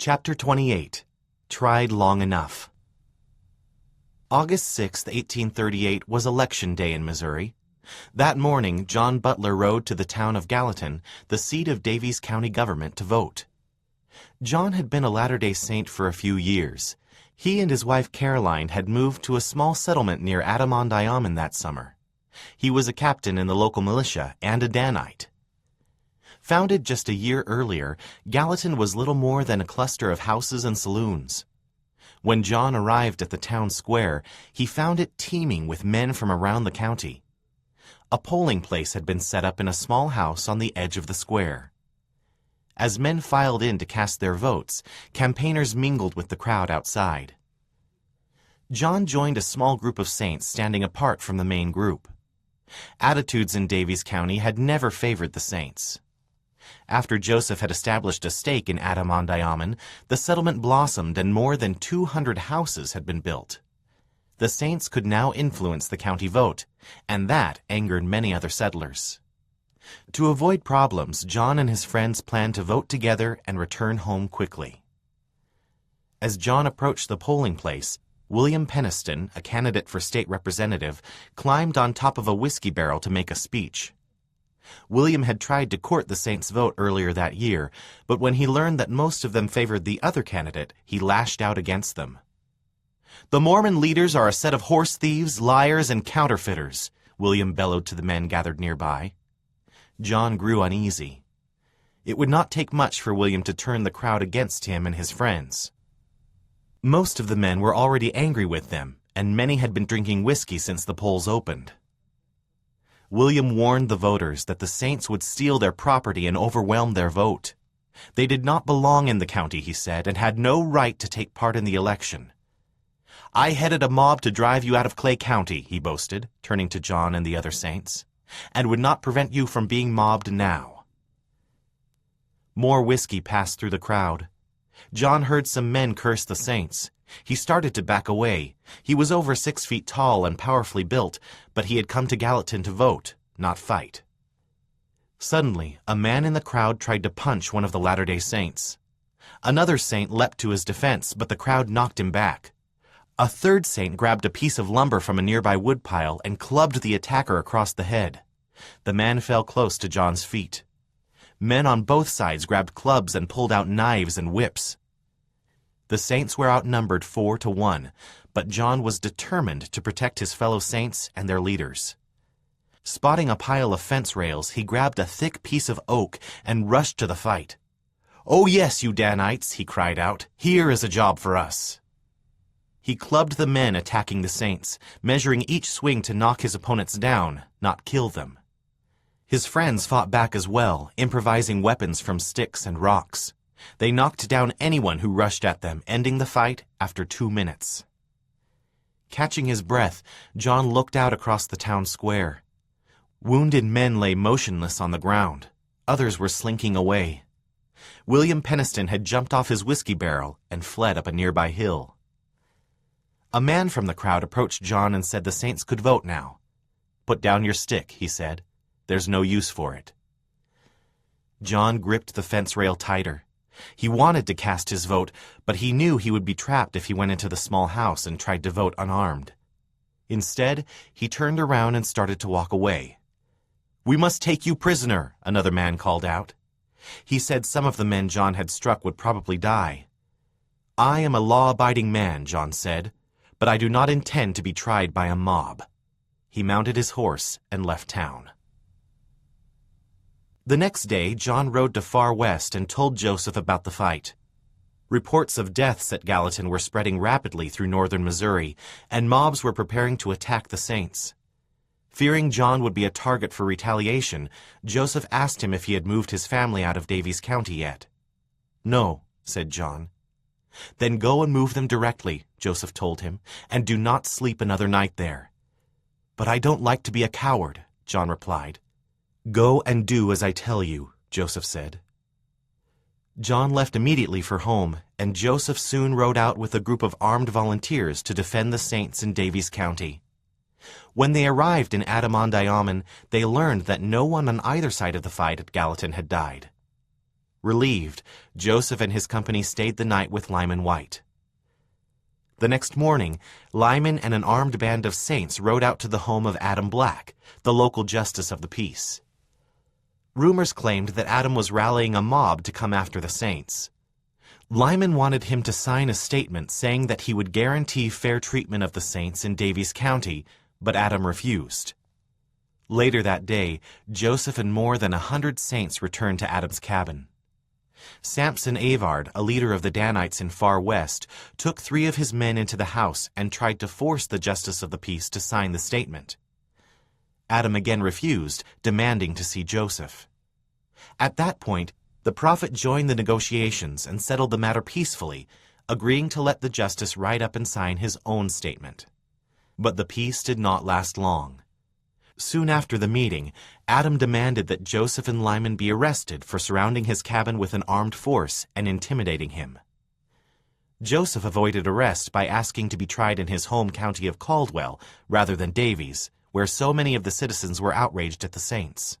Chapter 28. Tried Long Enough. August 6, 1838 was Election Day in Missouri. That morning, John Butler rode to the town of Gallatin, the seat of Daviess County government, to vote. John had been a Latter-day Saint for a few years. He and his wife Caroline had moved to a small settlement near Adam-on-Diomen that summer. He was a captain in the local militia and a Danite. Founded just a year earlier, Gallatin was little more than a cluster of houses and saloons. When John arrived at the town square, he found it teeming with men from around the county. A polling place had been set up in a small house on the edge of the square. As men filed in to cast their votes, campaigners mingled with the crowd outside. John joined a small group of saints standing apart from the main group. Attitudes in Daviess County had never favored the saints. After Joseph had established a stake in Adam-on-Diomen, the settlement blossomed and more than 200 houses had been built. The saints could now influence the county vote, and that angered many other settlers. To avoid problems, John and his friends planned to vote together and return home quickly. As John approached the polling place, William Penniston, a candidate for state representative, climbed on top of a whiskey barrel to make a speech. William had tried to court the saints' vote earlier that year, but when he learned that most of them favored the other candidate, he lashed out against them. "The Mormon leaders are a set of horse thieves, liars, and counterfeiters," William bellowed to the men gathered nearby. John grew uneasy. It would not take much for William to turn the crowd against him and his friends. Most of the men were already angry with them, and many had been drinking whiskey since the polls opened. William warned the voters that the saints would steal their property and overwhelm their vote. They did not belong in the county, he said, and had no right to take part in the election. "I headed a mob to drive you out of Clay County," he boasted, turning to John and the other saints, "and would not prevent you from being mobbed now." More whiskey passed through the crowd. John heard some men curse the saints. He started to back away. He was over 6 feet tall and powerfully built, but he had come to Gallatin to vote, not fight. Suddenly, a man in the crowd tried to punch one of the Latter-day Saints. Another saint leapt to his defense, but the crowd knocked him back. A third saint grabbed a piece of lumber from a nearby woodpile and clubbed the attacker across the head. The man fell close to John's feet. Men on both sides grabbed clubs and pulled out knives and whips. The saints were outnumbered 4-1, but John was determined to protect his fellow saints and their leaders. Spotting a pile of fence rails, he grabbed a thick piece of oak and rushed to the fight. "Oh yes, you Danites," he cried out, "here is a job for us." He clubbed the men attacking the saints, measuring each swing to knock his opponents down, not kill them. His friends fought back as well, improvising weapons from sticks and rocks. They knocked down anyone who rushed at them, ending the fight after 2 minutes. Catching his breath, John looked out across the town square. Wounded men lay motionless on the ground. Others were slinking away. William Penniston had jumped off his whiskey barrel and fled up a nearby hill. A man from the crowd approached John and said the saints could vote now. "Put down your stick," he said. "There's no use for it." John gripped the fence rail tighter. He wanted to cast his vote, but he knew he would be trapped if he went into the small house and tried to vote unarmed. Instead, he turned around and started to walk away. "We must take you prisoner," another man called out. He said some of the men John had struck would probably die. "I am a law-abiding man," John said, "but I do not intend to be tried by a mob." He mounted his horse and left town. The next day, John rode to Far West and told Joseph about the fight. Reports of deaths at Gallatin were spreading rapidly through northern Missouri, and mobs were preparing to attack the saints. Fearing John would be a target for retaliation, Joseph asked him if he had moved his family out of Daviess County yet. "No," said John. "Then go and move them directly," Joseph told him, "and do not sleep another night there." "But I don't like to be a coward," John replied. "Go and do as I tell you," Joseph said. John left immediately for home, and Joseph soon rode out with a group of armed volunteers to defend the saints in Daviess County. When they arrived in Adam-on-Diomen, they learned that no one on either side of the fight at Gallatin had died. Relieved, Joseph and his company stayed the night with Lyman White. The next morning, Lyman and an armed band of saints rode out to the home of Adam Black, the local justice of the peace. Rumors claimed that Adam was rallying a mob to come after the saints. Lyman wanted him to sign a statement saying that he would guarantee fair treatment of the saints in Daviess County, but Adam refused. Later that day, Joseph and more than 100 saints returned to Adam's cabin. Samson Avard, a leader of the Danites in Far West, took 3 of his men into the house and tried to force the justice of the peace to sign the statement. Adam again refused, demanding to see Joseph. At that point, the prophet joined the negotiations and settled the matter peacefully, agreeing to let the justice write up and sign his own statement. But the peace did not last long. Soon after the meeting, Adam demanded that Joseph and Lyman be arrested for surrounding his cabin with an armed force and intimidating him. Joseph avoided arrest by asking to be tried in his home county of Caldwell rather than Daviess, where so many of the citizens were outraged at the saints.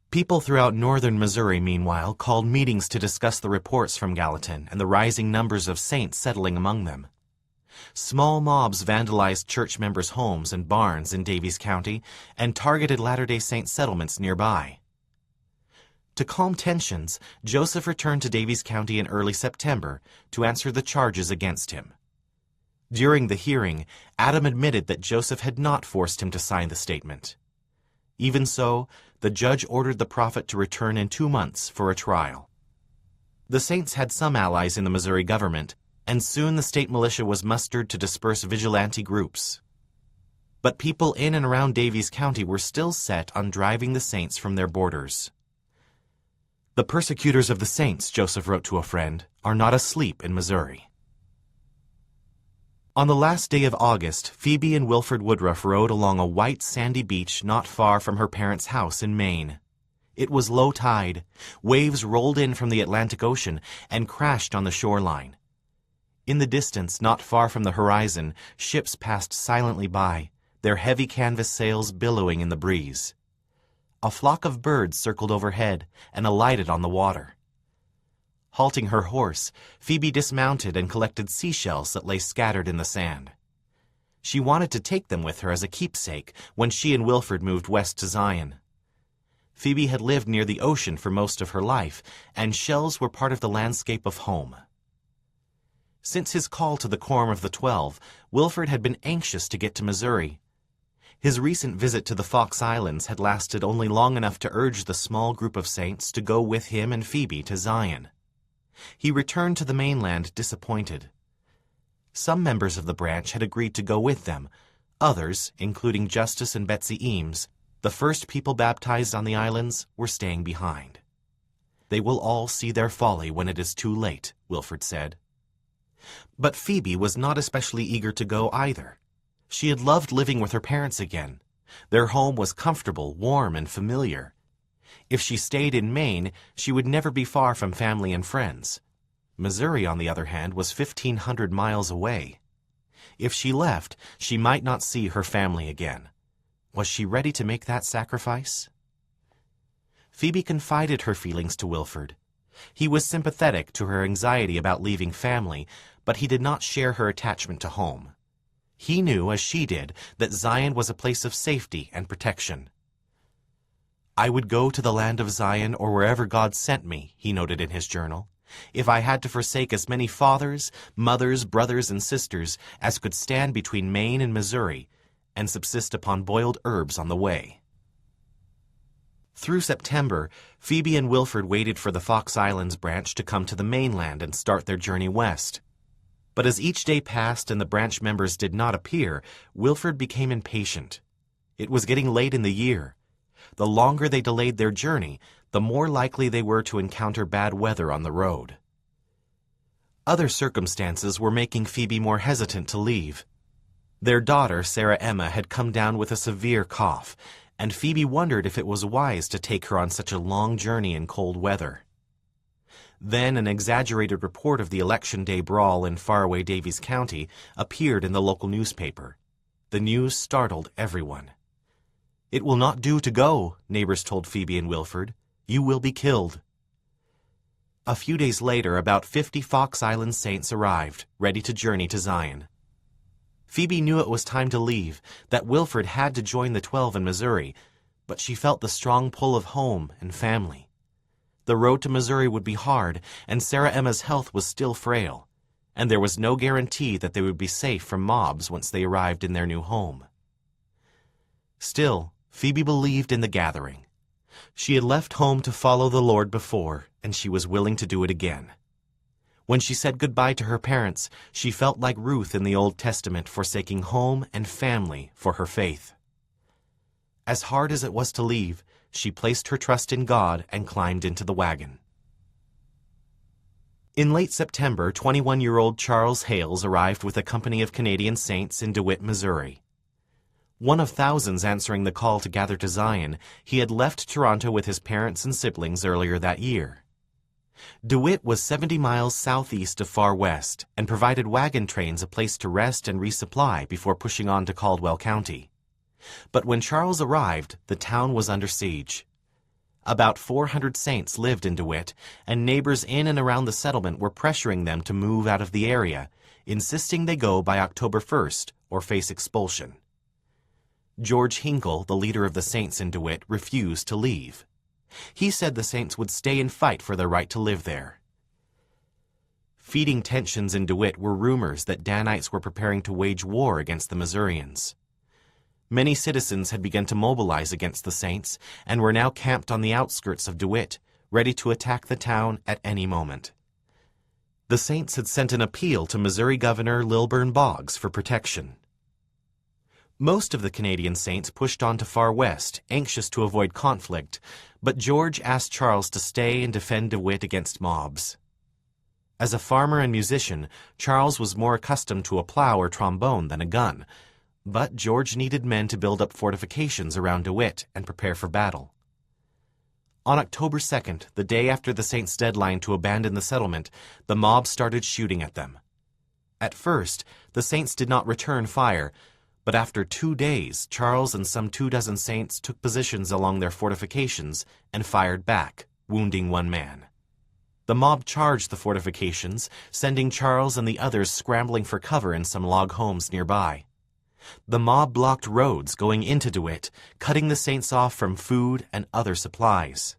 People throughout northern Missouri, meanwhile, called meetings to discuss the reports from Gallatin and the rising numbers of saints settling among them. Small mobs vandalized church members' homes and barns in Daviess County and targeted Latter-day Saint settlements nearby. To calm tensions, Joseph returned to Daviess County in early September to answer the charges against him. During the hearing, Adam admitted that Joseph had not forced him to sign the statement. Even so, the judge ordered the prophet to return in 2 months for a trial. The saints had some allies in the Missouri government, and soon the state militia was mustered to disperse vigilante groups. But people in and around Daviess County were still set on driving the saints from their borders. The persecutors of the saints, Joseph wrote to a friend, are not asleep in Missouri. On the last day of August, Phoebe and Wilford Woodruff rode along a white sandy beach not far from her parents' house in Maine. It was low tide. Waves rolled in from the Atlantic Ocean and crashed on the shoreline. In the distance, not far from the horizon, ships passed silently by, their heavy canvas sails billowing in the breeze. A flock of birds circled overhead and alighted on the water. Halting her horse, Phoebe dismounted and collected seashells that lay scattered in the sand. She wanted to take them with her as a keepsake when she and Wilford moved west to Zion. Phoebe had lived near the ocean for most of her life, and shells were part of the landscape of home. Since his call to the Quorum of the 12, Wilford had been anxious to get to Missouri. His recent visit to the Fox Islands had lasted only long enough to urge the small group of saints to go with him and Phoebe to Zion. He returned to the mainland disappointed. Some members of the branch had agreed to go with them. Others, including Justice and Betsy Eames, the first people baptized on the islands, were staying behind. They will all see their folly when it is too late, Wilford said. But Phoebe was not especially eager to go either. She had loved living with her parents again. Their home was comfortable, warm, and familiar. If she stayed in Maine, she would never be far from family and friends. Missouri, on the other hand, was 1,500 miles away. If she left, she might not see her family again. Was she ready to make that sacrifice? Phoebe confided her feelings to Wilford. He was sympathetic to her anxiety about leaving family, but he did not share her attachment to home. He knew, as she did, that Zion was a place of safety and protection. "I would go to the land of Zion or wherever God sent me," he noted in his journal, "if I had to forsake as many fathers, mothers, brothers, and sisters as could stand between Maine and Missouri, and subsist upon boiled herbs on the way." Through September, Phoebe and Wilford waited for the Fox Islands branch to come to the mainland and start their journey west. But as each day passed and the branch members did not appear, Wilford became impatient. It was getting late in the year. The longer they delayed their journey, the more likely they were to encounter bad weather on the road. Other circumstances were making Phoebe more hesitant to leave. Their daughter, Sarah Emma, had come down with a severe cough, and Phoebe wondered if it was wise to take her on such a long journey in cold weather. Then an exaggerated report of the Election Day brawl in faraway Daviess County appeared in the local newspaper. The news startled everyone. "It will not do to go," neighbors told Phoebe and Wilford. "You will be killed." A few days later, about 50 Fox Island saints arrived, ready to journey to Zion. Phoebe knew it was time to leave, that Wilfred had to join the 12 in Missouri, but she felt the strong pull of home and family. The road to Missouri would be hard, and Sarah Emma's health was still frail, and there was no guarantee that they would be safe from mobs once they arrived in their new home. Still, Phoebe believed in the gathering. She had left home to follow the Lord before, and she was willing to do it again. When she said goodbye to her parents, she felt like Ruth in the Old Testament forsaking home and family for her faith. As hard as it was to leave, she placed her trust in God and climbed into the wagon. In late September, 21-year-old Charles Hales arrived with a company of Canadian saints in DeWitt, Missouri. One of thousands answering the call to gather to Zion, he had left Toronto with his parents and siblings earlier that year. DeWitt was 70 miles southeast of Far West and provided wagon trains a place to rest and resupply before pushing on to Caldwell County. But when Charles arrived, the town was under siege. About 400 saints lived in DeWitt, and neighbors in and around the settlement were pressuring them to move out of the area, insisting they go by October 1st or face expulsion. George Hinkle, the leader of the saints in DeWitt, refused to leave. He said the saints would stay and fight for their right to live there. Feeding tensions in DeWitt were rumors that Danites were preparing to wage war against the Missourians. Many citizens had begun to mobilize against the saints and were now camped on the outskirts of DeWitt, ready to attack the town at any moment. The saints had sent an appeal to Missouri Governor Lilburn Boggs for protection. Most of the Canadian saints pushed on to Far West, anxious to avoid conflict, but George asked Charles to stay and defend DeWitt against mobs. As a farmer and musician, Charles was more accustomed to a plow or trombone than a gun, but George needed men to build up fortifications around DeWitt and prepare for battle. On October 2nd, the day after the saints' deadline to abandon the settlement, the mob started shooting at them. At first, the saints did not return fire, but after 2 days, Charles and some 24 saints took positions along their fortifications and fired back, wounding one man. The mob charged the fortifications, sending Charles and the others scrambling for cover in some log homes nearby. The mob blocked roads going into DeWitt, cutting the saints off from food and other supplies.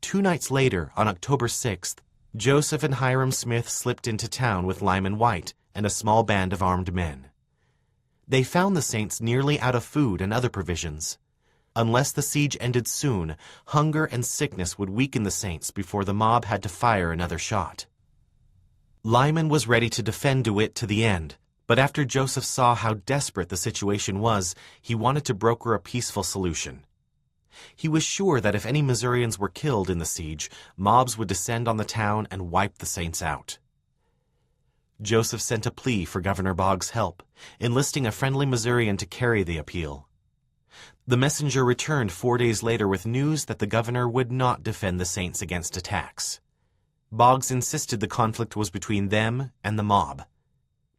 2 nights later, on October 6th, Joseph and Hiram Smith slipped into town with Lyman White and a small band of armed men. They found the saints nearly out of food and other provisions. Unless the siege ended soon, hunger and sickness would weaken the saints before the mob had to fire another shot. Lyman was ready to defend DeWitt to the end, but after Joseph saw how desperate the situation was, he wanted to broker a peaceful solution. He was sure that if any Missourians were killed in the siege, mobs would descend on the town and wipe the saints out. Joseph sent a plea for Governor Boggs' help, enlisting a friendly Missourian to carry the appeal. The messenger returned 4 days later with news that the governor would not defend the saints against attacks. Boggs insisted the conflict was between them and the mob.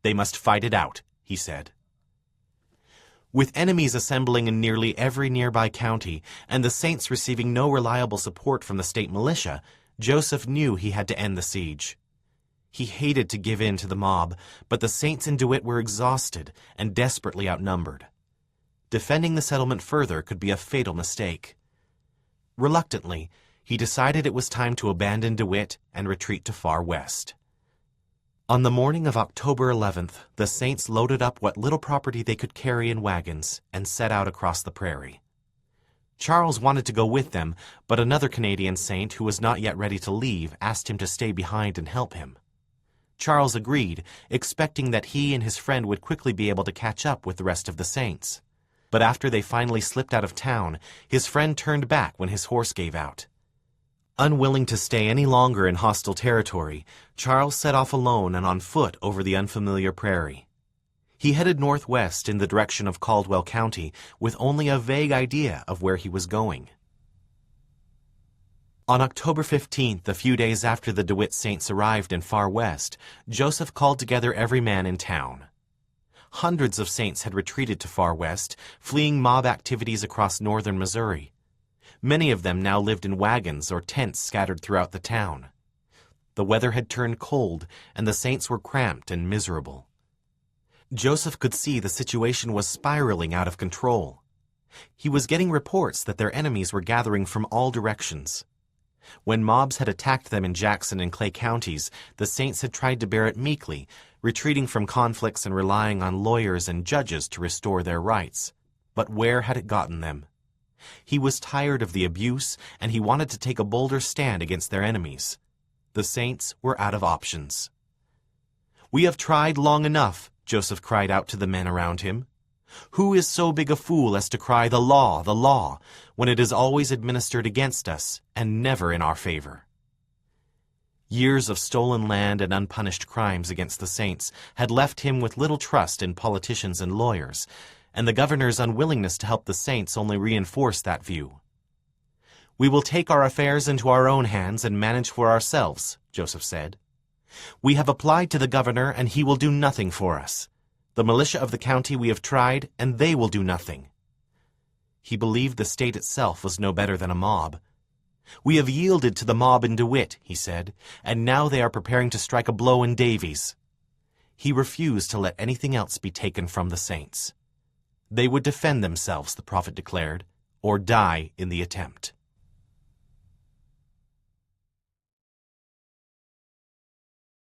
They must fight it out, he said. With enemies assembling in nearly every nearby county and the saints receiving no reliable support from the state militia, Joseph knew he had to end the siege. He hated to give in to the mob, but the saints in DeWitt were exhausted and desperately outnumbered. Defending the settlement further could be a fatal mistake. Reluctantly, he decided it was time to abandon DeWitt and retreat to Far West. On the morning of October 11th, the saints loaded up what little property they could carry in wagons and set out across the prairie. Charles wanted to go with them, but another Canadian saint who was not yet ready to leave asked him to stay behind and help him. Charles agreed, expecting that he and his friend would quickly be able to catch up with the rest of the saints. But after they finally slipped out of town, his friend turned back when his horse gave out. Unwilling to stay any longer in hostile territory, Charles set off alone and on foot over the unfamiliar prairie. He headed northwest in the direction of Caldwell County with only a vague idea of where he was going. On October 15th, a few days after the DeWitt saints arrived in Far West, Joseph called together every man in town. Hundreds of saints had retreated to Far West, fleeing mob activities across northern Missouri. Many of them now lived in wagons or tents scattered throughout the town. The weather had turned cold, and the saints were cramped and miserable. Joseph could see the situation was spiraling out of control. He was getting reports that their enemies were gathering from all directions. When mobs had attacked them in Jackson and Clay counties, the saints had tried to bear it meekly, retreating from conflicts and relying on lawyers and judges to restore their rights. But where had it gotten them? He was tired of the abuse, and he wanted to take a bolder stand against their enemies. The saints were out of options. "We have tried long enough," Joseph cried out to the men around him. "Who is so big a fool as to cry, 'The law,' when it is always administered against us and never in our favor?" Years of stolen land and unpunished crimes against the saints had left him with little trust in politicians and lawyers, and the governor's unwillingness to help the saints only reinforced that view. "We will take our affairs into our own hands and manage for ourselves," Joseph said. "We have applied to the governor, and he will do nothing for us. The militia of the county we have tried, and they will do nothing." He believed the state itself was no better than a mob. "We have yielded to the mob in DeWitt," he said, "and now they are preparing to strike a blow in Davies." He refused to let anything else be taken from the saints. They would defend themselves, the prophet declared, or die in the attempt.